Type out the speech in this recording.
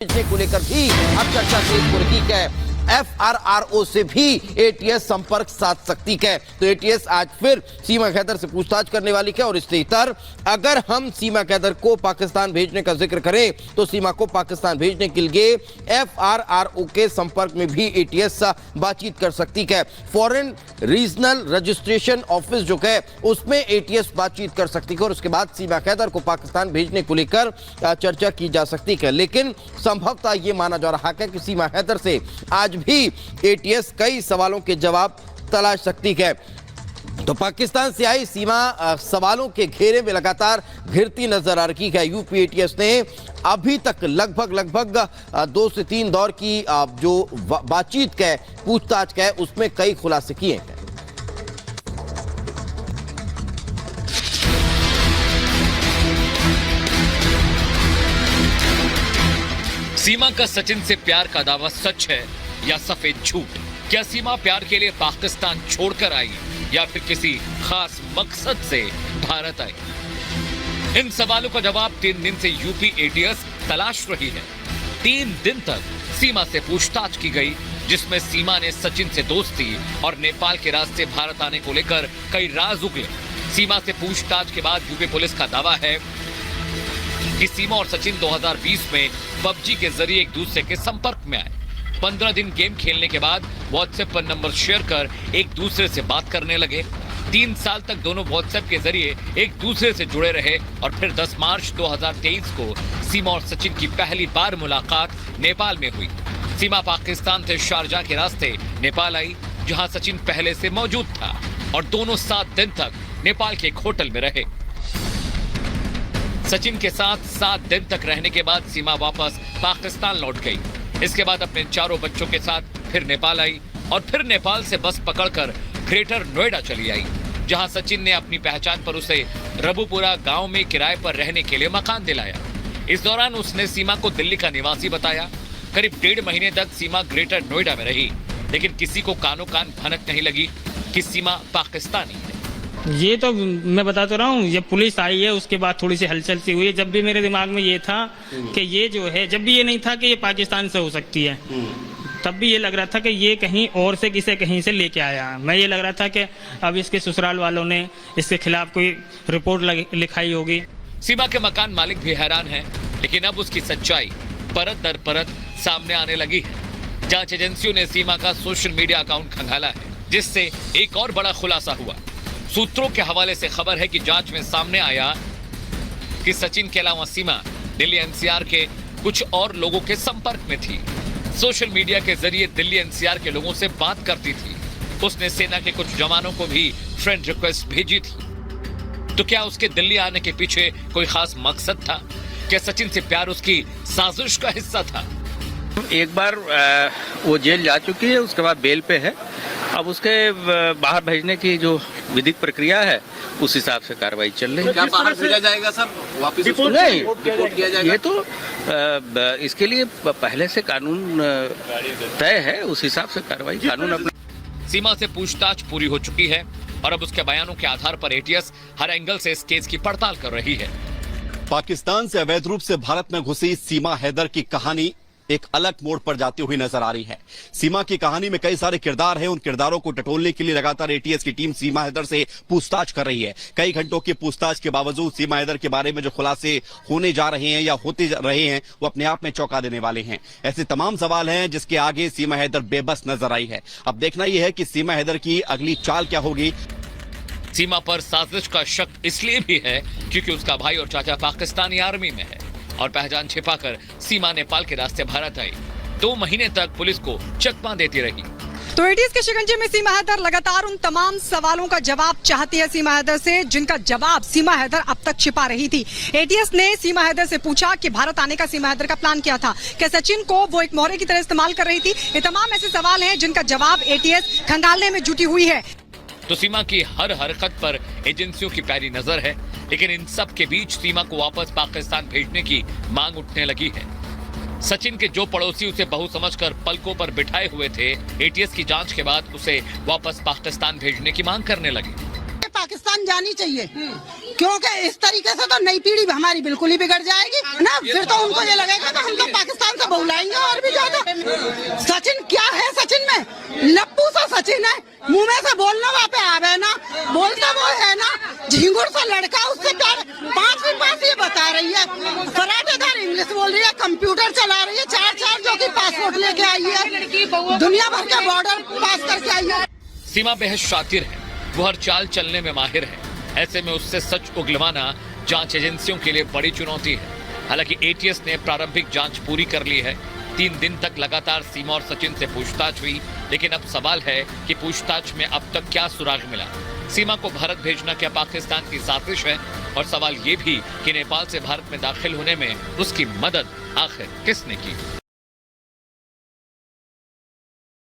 को लेकर भी अब चर्चा तेज हो रही है। FRRO से भी ATS संपर्क साध सकती है। तो ATS आज फिर सीमा हैदर से पूछताछ करने वाली है। और इससे इतर अगर हम सीमा हैदर को पाकिस्तान भेजने का जिक्र करें तो सीमा को पाकिस्तान भेजने के लिए FRRO के संपर्क में भी ATS बातचीत कर सकती है। फॉरेन रीजनल रजिस्ट्रेशन ऑफिस जो है उसमें ATS बातचीत कर सकती है और उसके बाद सीमा हैदर को पाकिस्तान भेजने को लेकर चर्चा की जा सकती है। लेकिन संभवतः यह माना जा रहा है कि सीमा हैदर से आज भी ATS कई सवालों के जवाब तलाश सकती है। तो पाकिस्तान से आई सीमा सवालों के घेरे में लगातार घिरती नजर आ रही है। यूपी ATS ने अभी तक लगभग 2 से 3 दौर की जो बातचीत है, पूछताछ है, उसमें कई खुलासे किए हैं। सीमा का सचिन से प्यार का दावा सच है या सफेद झूठ? क्या सीमा प्यार के लिए पाकिस्तान छोड़कर आई या फिर किसी खास मकसद से भारत आई? इन सवालों का जवाब 3 दिन से यूपी ATS तलाश रही है। 3 दिन तक सीमा से पूछताछ की गई, जिसमें सीमा ने सचिन से दोस्ती और नेपाल के रास्ते भारत आने को लेकर कई राज उगले। सीमा से पूछताछ के बाद यूपी पुलिस का दावा है कि सीमा और सचिन 2020 में PUBG के जरिए एक दूसरे के संपर्क में आए। 15 दिन गेम खेलने के बाद व्हाट्सएप पर नंबर शेयर कर एक दूसरे से बात करने लगे। 3 साल तक दोनों व्हाट्सएप के जरिए एक दूसरे से जुड़े रहे और फिर 10 मार्च 2023 को सीमा और सचिन की पहली बार मुलाकात नेपाल में हुई। सीमा पाकिस्तान से शारजाह के रास्ते नेपाल आई, जहां सचिन पहले से मौजूद था और दोनों 7 दिन तक नेपाल के एक होटल में रहे। सचिन के साथ 7 दिन तक रहने के बाद सीमा वापस पाकिस्तान लौट गई। इसके बाद अपने 4 बच्चों के साथ फिर नेपाल आई और फिर नेपाल से बस पकड़कर ग्रेटर नोएडा चली आई, जहां सचिन ने अपनी पहचान पर उसे रबुपुरा गांव में किराए पर रहने के लिए मकान दिलाया। इस दौरान उसने सीमा को दिल्ली का निवासी बताया। करीब 1.5 महीने तक सीमा ग्रेटर नोएडा में रही, लेकिन किसी को कानो कान भनक नहीं लगी कि सीमा पाकिस्तानी है। ये तो मैं बता तो रहा हूँ, जब पुलिस आई है उसके बाद थोड़ी सी हलचल सी हुई है। जब भी मेरे दिमाग में ये था कि ये जो है, जब भी ये नहीं था कि ये पाकिस्तान से हो सकती है, तब भी ये लग रहा था कि ये कहीं और से किसे कहीं से लेके आया। मैं ये लग रहा था कि अब इसके ससुराल वालों ने इसके खिलाफ कोई रिपोर्ट लिखाई होगी। सीमा के मकान मालिक भी हैरान हैं, लेकिन अब उसकी सच्चाई परत दर परत सामने आने लगी है। जांच एजेंसियों ने सीमा का सोशल मीडिया अकाउंट खंगाला है, जिससे एक और बड़ा खुलासा हुआ। सूत्रों के हवाले से खबर है कि जांच में सामने आया कि सचिन के अलावा सीमा दिल्ली NCR के कुछ और लोगों के संपर्क में थी। सोशल मीडिया के जरिए दिल्ली NCR के लोगों से बात करती थी। उसने सेना के कुछ जवानों को भी फ्रेंड रिक्वेस्ट भेजी थी। तो क्या उसके दिल्ली आने के पीछे कोई खास मकसद था? क्या सचिन से प्यार उसकी साजिश का हिस्सा था? एक बार वो जेल जा चुकी है, उसके बाद बेल पे है। अब उसके बाहर भेजने की जो विधिक प्रक्रिया है उस हिसाब से कार्रवाई चल रही है। क्या बाहर भेजा जाएगा सर? वापस नहीं, रिपोर्ट किया जाएगा? ये तो इसके लिए पहले से कानून तय है, उस हिसाब से कार्रवाई कानून अपना। सीमा से पूछताछ पूरी हो चुकी है और अब उसके बयानों के आधार पर ATS हर एंगल से इस केस की पड़ताल कर रही है। पाकिस्तान से अवैध रूप से भारत में घुसी सीमा हैदर की कहानी एक अलग मोड़ पर जाती हुई नजर आ रही है। सीमा की कहानी में कई सारे किरदार हैं। उन किरदारों को टटोलने के लिए लगातार ATS की टीम सीमा हैदर से पूछताछ कर रही है। कई घंटों की पूछताछ के बावजूद सीमा हैदर के बारे में जो खुलासे होने जा रहे हैं या होते रहे हैं, वो अपने आप में चौंका देने वाले हैं। ऐसे तमाम सवाल हैं जिसके आगे सीमा हैदर बेबस नजर आई है। अब देखना यह है कि सीमा हैदर की अगली चाल क्या होगी। सीमा पर साजिश का शक इसलिए भी है क्योंकि उसका भाई और चाचा पाकिस्तानी आर्मी में है और पहचान छिपाकर सीमा नेपाल के रास्ते भारत आई। 2 महीने तक पुलिस को चकमा देती रही। तो ATS के शिकंजे में सीमा हैदर लगातार उन तमाम सवालों का जवाब चाहती है सीमा हैदर से, जिनका जवाब सीमा हैदर अब तक छिपा रही थी। ATS ने सीमा हैदर से पूछा कि भारत आने का सीमा हैदर का प्लान क्या था, क्या सचिन को वो एक मोहरे की तरह इस्तेमाल कर रही थी। ये तमाम ऐसे सवाल हैं जिनका जवाब ATS खंगालने में जुटी हुई है। तो सीमा की हर हरकत पर एजेंसियों की पैरी नजर है, लेकिन इन सब के बीच सीमा को वापस पाकिस्तान भेजने की मांग उठने लगी है। सचिन के जो पड़ोसी उसे बहू समझकर पलकों पर बिठाए हुए थे, ATS की जांच के बाद उसे वापस पाकिस्तान भेजने की मांग करने लगे। पाकिस्तान जानी चाहिए, क्योंकि इस तरीके से तो नई पीढ़ी हमारी बिल्कुल ही बिगड़ जाएगी ना। फिर तो उनको ये लगेगा तो हम तो पाकिस्तान से बुलाएंगे और भी ज्यादा। सचिन क्या है, सचिन में लप्पू सा सचिन है, मुंह में से बोलना वहाँ पे आवे ना, बोलता वो है ना, झिंगुर सा लड़का, उससे प्यार 5 पास ये बता रही है, फराटेदार इंग्लिश बोल रही है, कंप्यूटर चला रही है, 4 जो कि पासपोर्ट लेके आई है, दुनिया भर के बॉर्डर पास करके आई है। सीमा बेहद शातिर है, वो हर चाल चलने में माहिर है। ऐसे में उससे सच उगलवाना जांच एजेंसियों के लिए बड़ी चुनौती है। हालांकि एटीएस ने प्रारंभिक जांच पूरी कर ली है। 3 दिन तक लगातार सीमा और सचिन से पूछताछ हुई, लेकिन अब सवाल है कि पूछताछ में अब तक क्या सुराग मिला। सीमा को भारत भेजना क्या पाकिस्तान की साजिश है? और सवाल ये भी कि नेपाल से भारत में दाखिल होने में उसकी मदद आखिर किसने की?